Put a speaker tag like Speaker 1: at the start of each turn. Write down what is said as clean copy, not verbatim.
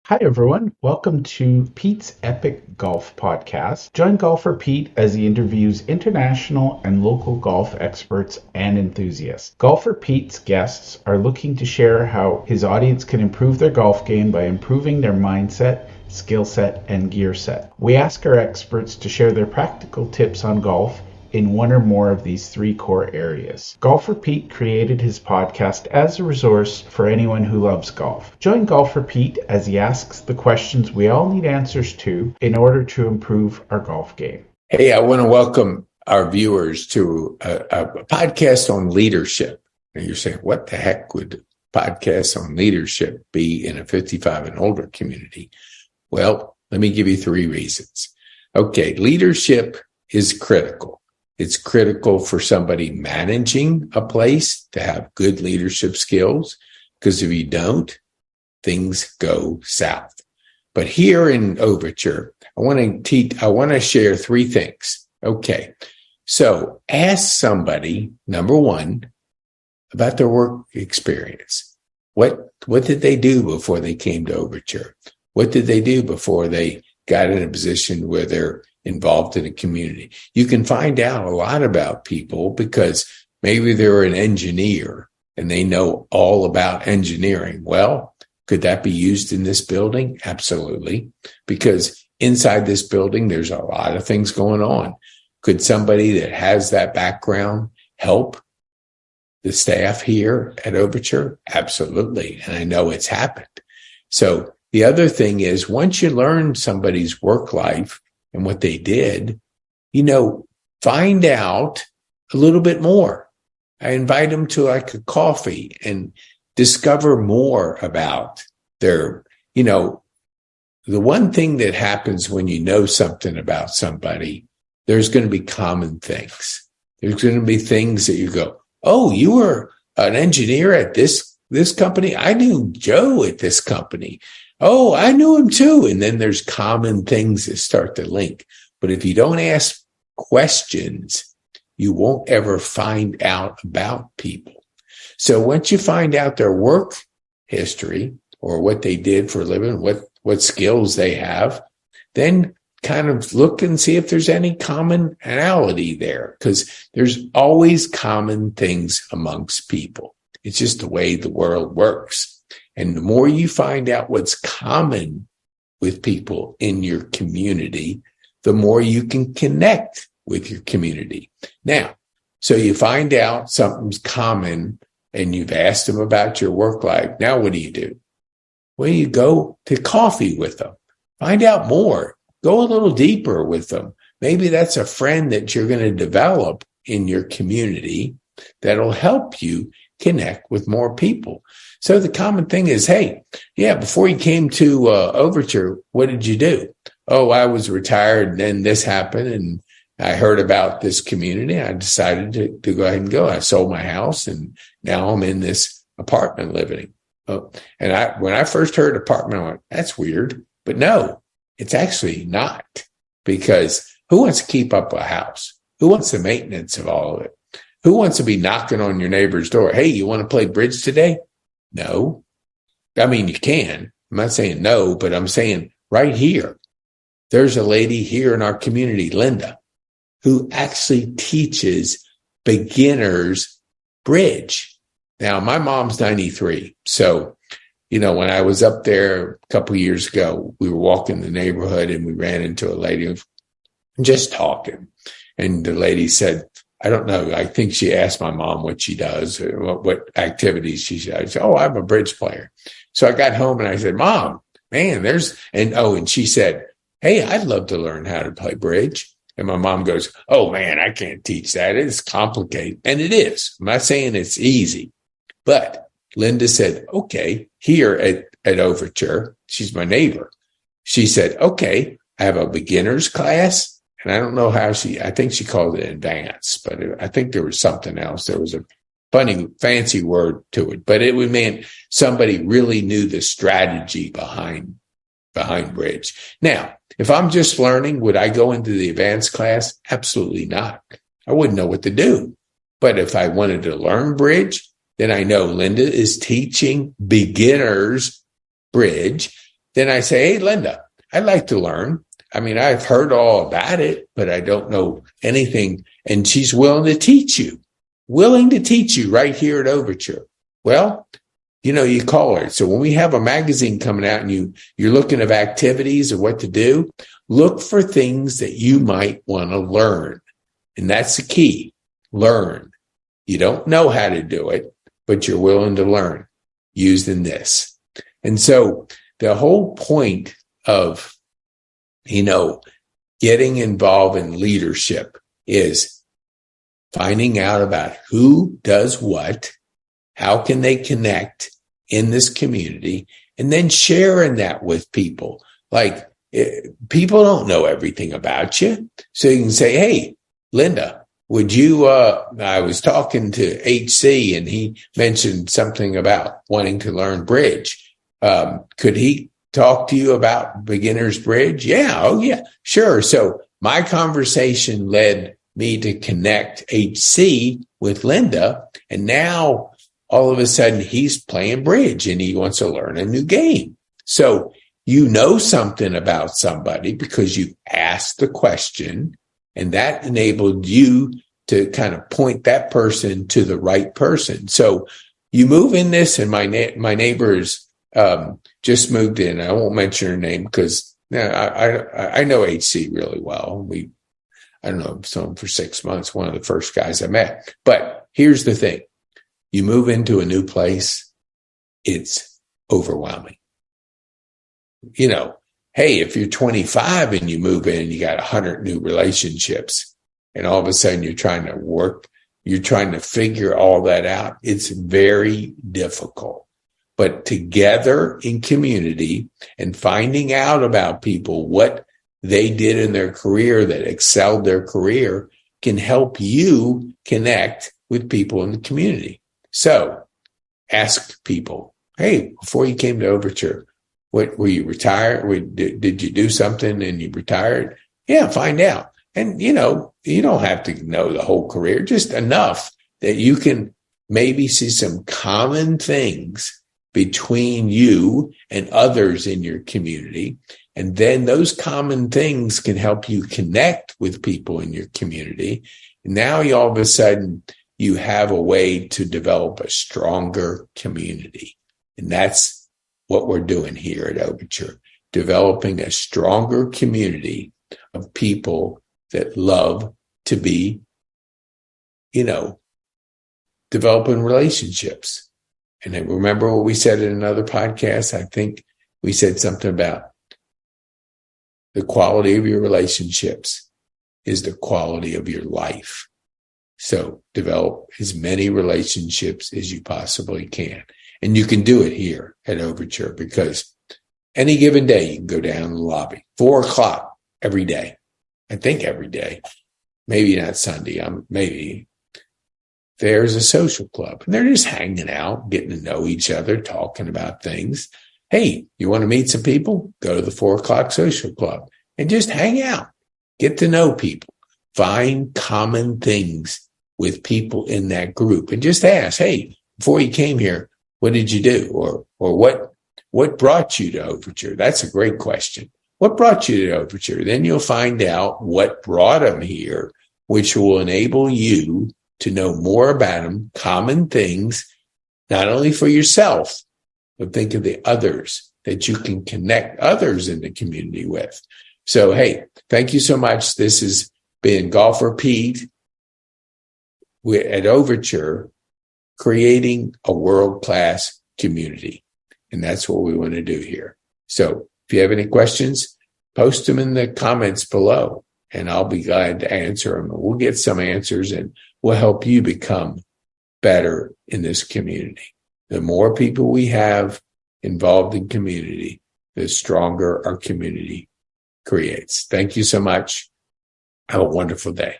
Speaker 1: Hi, everyone. Welcome to Pete's Epic Golf Podcast. Join golfer Pete as he interviews international and local golf experts and enthusiasts. Golfer Pete's guests are looking to share how his audience can improve their golf game by improving their mindset, skill set, and gear set. We ask our experts to share their practical tips on golf in one or more of these three core areas. Golfer Pete created his podcast as a resource for anyone who loves golf. Join Golfer Pete as he asks the questions we all need answers to in order to improve our golf game.
Speaker 2: Hey, I want to welcome our viewers to a podcast on leadership. And you're saying, what the heck would podcasts on leadership be in a 55 and older community? Well, let me give you three reasons. Okay, leadership is critical. It's critical for somebody managing a place to have good leadership skills, because if you don't, things go south. But here in Overture, I want to share three things. Okay. So ask somebody, number one, about their work experience. What did they do before they came to Overture? What did they do before they got in a position where they're involved in a community? You can find out a lot about people because maybe they're an engineer and they know all about engineering. Well, could that be used in this building? Absolutely. Because inside this building, there's a lot of things going on. Could somebody that has that background help the staff here at Overture? Absolutely. And I know it's happened. So the other thing is, once you learn somebody's work life and what they did, find out a little bit more. I invite them to like a coffee and discover more about their, the one thing that happens when you know something about somebody, there's going to be common things. There's going to be things that you go, oh, you were an engineer at this company. I knew Joe at this company. Oh, I knew him too. And then there's common things that start to link. But if you don't ask questions, you won't ever find out about people. So once you find out their work history or what they did for a living, what skills they have, then kind of look and see if there's any commonality there, because there's always common things amongst people. It's just the way the world works. And the more you find out what's common with people in your community, the more you can connect with your community. Now, so you find out something's common and you've asked them about your work life. Now, what do? Well, you go to coffee with them. Find out more. Go a little deeper with them. Maybe that's a friend that you're going to develop in your community that'll help you connect with more people. So the common thing is, hey, yeah, before you came to Overture, what did you do? Oh, I was retired, and then this happened, and I heard about this community. I decided to go ahead and go. I sold my house, and now I'm in this apartment living. Oh, and when I first heard apartment, I went, that's weird. But no, it's actually not, because who wants to keep up a house? Who wants the maintenance of all of it? Who wants to be knocking on your neighbor's door? Hey, you want to play bridge today? No. I mean, you can. I'm not saying no, but I'm saying right here, there's a lady here in our community, Linda, who actually teaches beginners bridge. Now, my mom's 93. So, when I was up there a couple of years ago, we were walking the neighborhood and we ran into a lady just talking. And the lady said, I don't know. I think she asked my mom what she does, or what activities she does. I said, oh, I'm a bridge player. So I got home and I said, Mom, man, and she said, hey, I'd love to learn how to play bridge. And my mom goes, oh man, I can't teach that. It's complicated. And it is. I'm not saying it's easy, but Linda said, okay, here at Overture, she's my neighbor. She said, okay, I have a beginner's class. And I don't know how I think she called it advanced, but I think there was something else. There was a funny, fancy word to it, but it meant somebody really knew the strategy behind bridge. Now, if I'm just learning, would I go into the advanced class? Absolutely not. I wouldn't know what to do. But if I wanted to learn bridge, then I know Linda is teaching beginners bridge. then I say, hey, Linda, I'd like to learn. I mean, I've heard all about it, but I don't know anything. And she's willing to teach you right here at Overture. Well, you call her. So when we have a magazine coming out and you're looking at activities of what to do, look for things that you might want to learn. And that's the key. Learn. You don't know how to do it, but you're willing to learn using this. And so the whole point of, getting involved in leadership is finding out about who does what, how can they connect in this community, and then sharing that with people. Like, people don't know everything about you. So you can say, hey, Linda, would you, I was talking to HC and he mentioned something about wanting to learn bridge. Could he talk to you about beginner's bridge? Yeah. Oh yeah, sure. So my conversation led me to connect HC with Linda. And now all of a sudden he's playing bridge and he wants to learn a new game. So you know something about somebody because you asked the question, and that enabled you to kind of point that person to the right person. So you move in this, and my neighbors just moved in. I won't mention her name because I know HC really well. I don't know, him for 6 months, one of the first guys I met. But here's the thing. You move into a new place, it's overwhelming. Hey, if you're 25 and you move in, you got 100 new relationships, and all of a sudden you're trying to figure all that out. It's very difficult. But together in community and finding out about people, what they did in their career that excelled their career, can help you connect with people in the community. So ask people, hey, before you came to Overture, what were you retired? Did you do something and you retired? Yeah, find out. And, you don't have to know the whole career, just enough that you can maybe see some common things between you and others in your community. And then those common things can help you connect with people in your community. And now all of a sudden you have a way to develop a stronger community. And that's what we're doing here at Overture, developing a stronger community of people that love to be, developing relationships. And then remember what we said in another podcast? I think we said something about the quality of your relationships is the quality of your life. So develop as many relationships as you possibly can. And you can do it here at Overture because any given day you can go down to the lobby, 4:00 every day. I think every day, maybe not Sunday. Maybe there's a social club and they're just hanging out, getting to know each other, talking about things. Hey, you want to meet some people? Go to the 4:00 social club and just hang out, get to know people, find common things with people in that group and just ask, hey, before you came here, what did you do? Or what brought you to Overture? That's a great question. What brought you to Overture? Then you'll find out what brought them here, which will enable you to know more about them, common things, not only for yourself, but think of the others that you can connect others in the community with. So, hey, thank you so much. This has been Golfer Pete at Overture, creating a world-class community. And that's what we want to do here. So if you have any questions, post them in the comments below and I'll be glad to answer them. We'll get some answers and we'll help you become better in this community. The more people we have involved in community, the stronger our community creates. Thank you so much. Have a wonderful day.